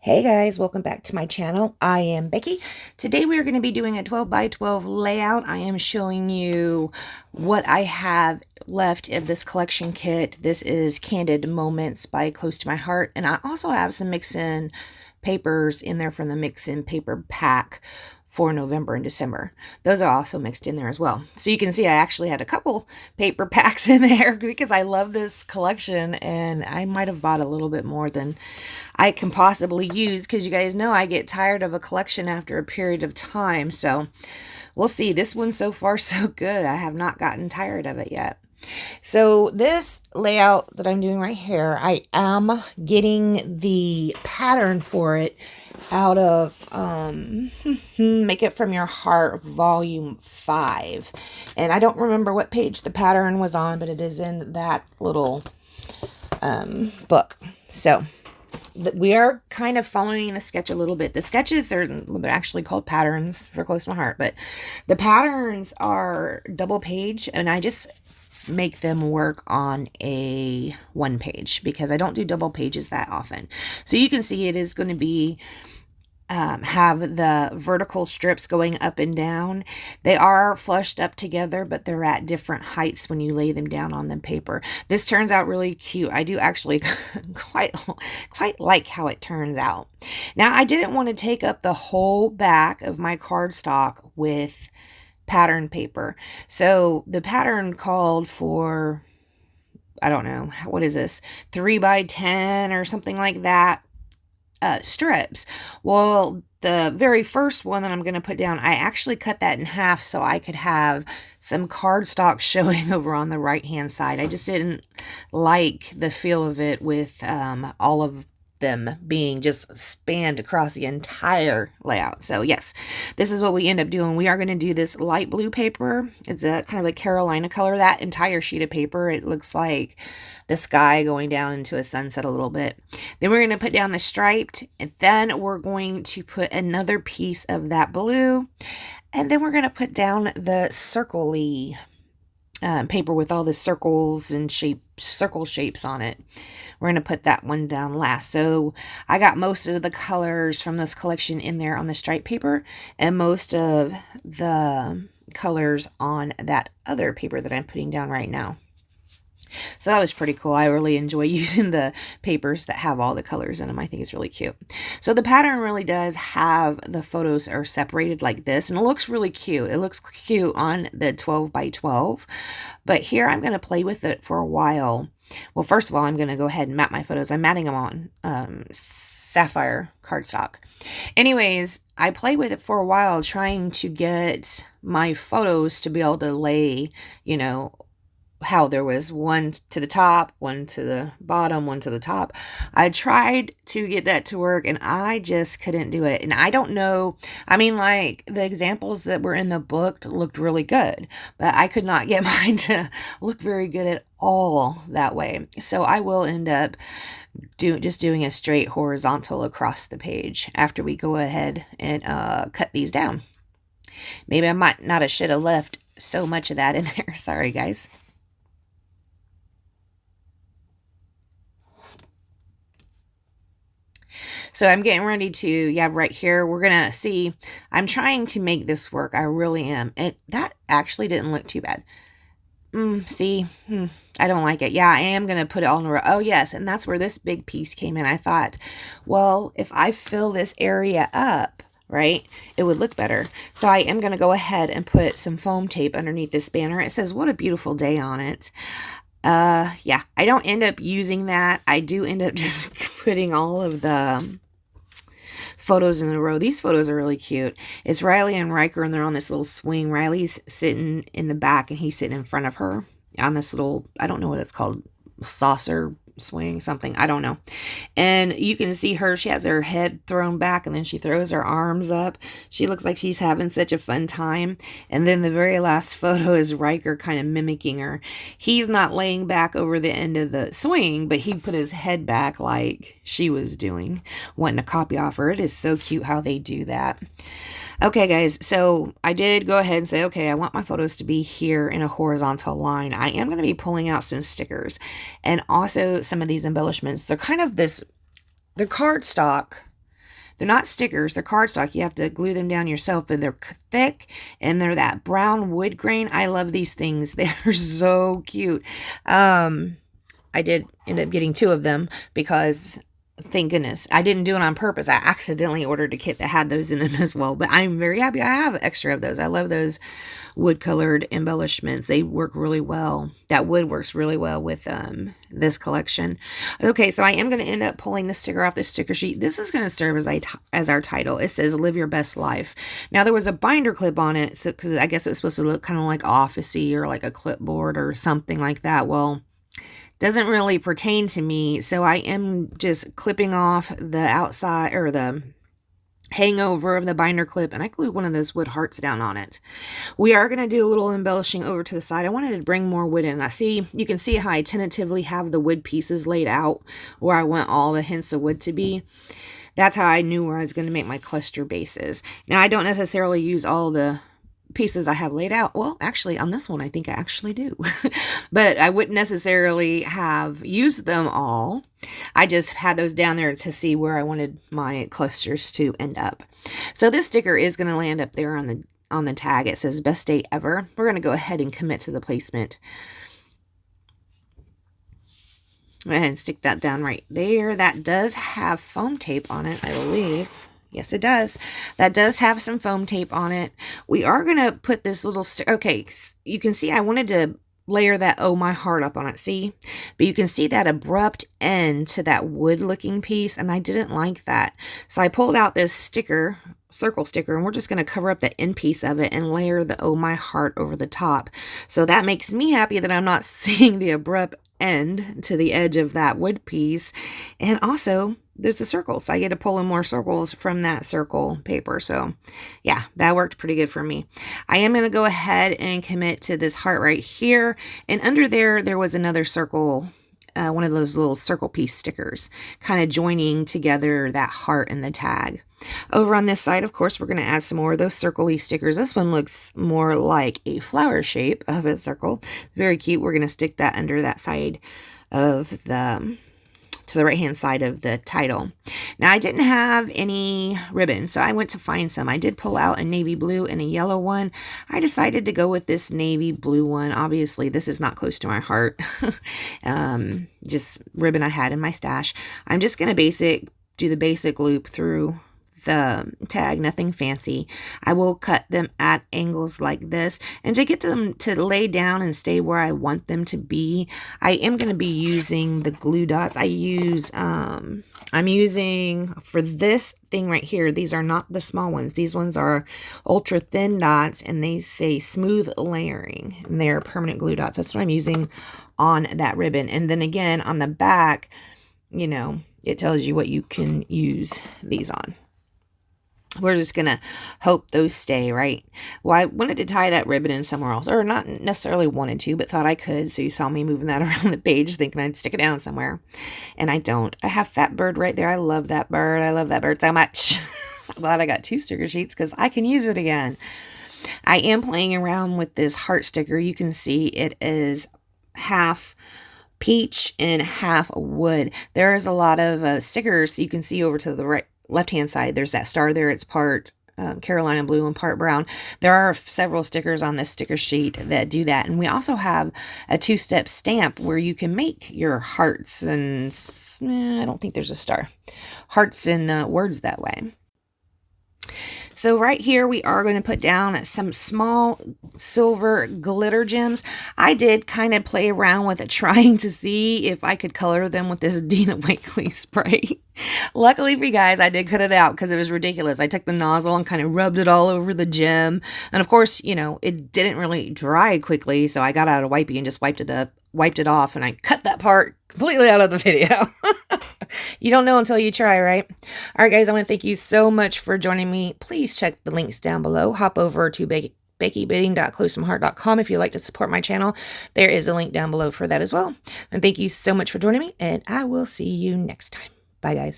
Hey guys, welcome back to my channel. I am Becky. Today we are going to be doing a 12 by 12 layout. I am showing you what I have left of this collection kit. This is Candid Moments by Close to My Heart, and I also have some mix-in papers in there from the mix-in paper pack for November and December. Those are also mixed in there as well. So you can see I actually had a couple paper packs in there because I love this collection, and I might have bought a little bit more than I can possibly use because you guys know I get tired of a collection after a period of time. So we'll see. This one so far so good. I have not gotten tired of it yet. So this layout that I'm doing right here, I am getting the pattern for it out of Make It From Your Heart Volume 5. And I don't remember what page the pattern was on, but it is in that little book. So we are kind of following the sketch a little bit. The sketches are, well, they're actually called patterns for Close to My Heart, but the patterns are double page, and I just make them work on a one page because I don't do double pages that often. So you can see it is going to be have the vertical strips going up and down. They are flushed up together, but they're at different heights when you lay them down on the paper. This turns out really cute. I do actually quite like how it turns out. Now, I didn't want to take up the whole back of my cardstock with pattern paper. So the pattern called for, I don't know, what is this, 3 by 10 or something like that. Strips. Well, the very first one that I'm going to put down, I actually cut that in half so I could have some cardstock showing over on the right hand side. I just didn't like the feel of it with all of them being just spanned across the entire layout. So yes, this is what we end up doing. We are going to do this light blue paper. It's a kind of a Carolina color. That entire sheet of paper, it looks like the sky going down into a sunset a little bit. Then we're going to put down the striped, and then we're going to put another piece of that blue, and then we're going to put down the circle-y paper with all the circles and circle shapes on it. We're going to put that one down last. So I got most of the colors from this collection in there on the stripe paper, and most of the colors on that other paper that I'm putting down right now. So that was pretty cool. I really enjoy using the papers that have all the colors in them. I think it's really cute. So the pattern really does have the photos are separated like this, and it looks really cute. It looks cute on the 12 by 12, but here I'm going to play with it for a while. Well, first of all, I'm going to go ahead and mat my photos. I'm matting them on sapphire cardstock. Anyways, I played with it for a while trying to get my photos to be able to lay, you know, how there was one to the top, one to the bottom, one to the top. I tried to get that to work, and I just couldn't do it. And I don't know, I mean, like, the examples that were in the book looked really good, but I could not get mine to look very good at all that way. So I will end up just doing a straight horizontal across the page after we go ahead and cut these down. Maybe I might not have should have left so much of that in there. Sorry, guys. So I'm getting ready to, yeah, right here, we're going to see, I'm trying to make this work. I really am. And that actually didn't look too bad. I don't like it. Yeah, I am going to put it all in a row. Oh, yes, and that's where this big piece came in. I thought, well, if I fill this area up, right, it would look better. So I am going to go ahead and put some foam tape underneath this banner. It says, "What a Beautiful Day" on it. Yeah, I don't end up using that. I do end up just putting all of the photos in a row. These photos are really cute. It's Riley and Riker, and they're on this little swing. Riley's sitting in the back, and he's sitting in front of her on this little, I don't know what it's called, saucer swing, something, I don't know. And you can see her, she has her head thrown back, and then she throws her arms up. She looks like she's having such a fun time. And then the very last photo is Riker kind of mimicking her. He's not laying back over the end of the swing, but he put his head back like she was doing, wanting to copy off her. It is so cute how they do that. Okay, guys, so I did go ahead and say, okay, I want my photos to be here in a horizontal line. I am going to be pulling out some stickers and also some of these embellishments. They're kind of this, they're cardstock They're not stickers, they're cardstock. You have to glue them down yourself, but they're thick and they're that brown wood grain. I love these things. They're so cute. I did end up getting 2 of them because, thank goodness, I didn't do it on purpose. I accidentally ordered a kit that had those in them as well, but I'm very happy I have extra of those. I love those wood colored embellishments. They work really well. That wood works really well with this collection. Okay, so I am going to end up pulling the sticker off the sticker sheet. This is going to serve as our title. It says "Live Your Best Life." Now there was a binder clip on it, so because I guess it was supposed to look kind of like officey or like a clipboard or something like that. Well, doesn't really pertain to me, so I am just clipping off the outside or the hangover of the binder clip, and I glued one of those wood hearts down on it. We are going to do a little embellishing over to the side. I wanted to bring more wood in. You can see how I tentatively have the wood pieces laid out where I want all the hints of wood to be. That's how I knew where I was going to make my cluster bases. Now, I don't necessarily use all the pieces I have laid out. Well, actually, on this one, I think I actually do. But I wouldn't necessarily have used them all. I just had those down there to see where I wanted my clusters to end up. So this sticker is going to land up there on the tag. It says "Best Day Ever." We're going to go ahead and commit to the placement. Go ahead and stick that down right there. That does have foam tape on it, I believe. Yes, it does. That does have some foam tape on it. We are going to put this little okay, you can see I wanted to layer that "Oh My Heart" up on it, see? But you can see that abrupt end to that wood looking piece, and I didn't like that. So I pulled out this sticker, circle sticker, and we're just going to cover up the end piece of it and layer the "Oh My Heart" over the top. So that makes me happy that I'm not seeing the abrupt end to the edge of that wood piece. And also, there's a circle, so I get to pull in more circles from that circle paper. So yeah, that worked pretty good for me. I am going to go ahead and commit to this heart right here, and under there was another circle, one of those little circle piece stickers, kind of joining together that heart and the tag. Over on this side, of course, we're going to add some more of those circle-y stickers. This one looks more like a flower shape of a circle. Very cute. We're going to stick that under that side of to the right-hand side of the title. Now, I didn't have any ribbon, so I went to find some. I did pull out a navy blue and a yellow one. I decided to go with this navy blue one. Obviously, this is not close to my heart. Just ribbon I had in my stash. I'm just going to do the basic loop through the tag, nothing fancy. I will cut them at angles like this, and to get them to lay down and stay where I want them to be, I am going to be using the glue dots. I'm using, for this thing right here, these are not the small ones. These ones are ultra thin dots, and they say smooth layering, and they're permanent glue dots. That's what I'm using on that ribbon. And then again, on the back, you know, it tells you what you can use these on. We're just going to hope those stay, right? Well, I wanted to tie that ribbon in somewhere else, or not necessarily wanted to, but thought I could. So you saw me moving that around the page thinking I'd stick it down somewhere. And I don't. I have Fat Bird right there. I love that bird. I love that bird so much. I'm glad I got 2 sticker sheets because I can use it again. I am playing around with this heart sticker. You can see it is half peach and half wood. There is a lot of stickers you can see over to the left-hand side. There's that star there. It's part Carolina blue and part brown. There are several stickers on this sticker sheet that do that. And we also have a 2-step stamp where you can make your hearts and, I don't think there's a star, hearts and words that way. So right here, we are going to put down some small silver glitter gems. I did kind of play around with it, trying to see if I could color them with this Dina Wakley spray. Luckily for you guys, I did cut it out because it was ridiculous. I took the nozzle and kind of rubbed it all over the gem. And of course, you know, it didn't really dry quickly, so I got out a wipey and just wiped it off, and I cut that part completely out of the video. You don't know until you try, right? All right, guys, I want to thank you so much for joining me. Please check the links down below. Hop over to BeckyBidding.closetomheart.com if you'd like to support my channel. There is a link down below for that as well. And thank you so much for joining me, and I will see you next time. Bye, guys.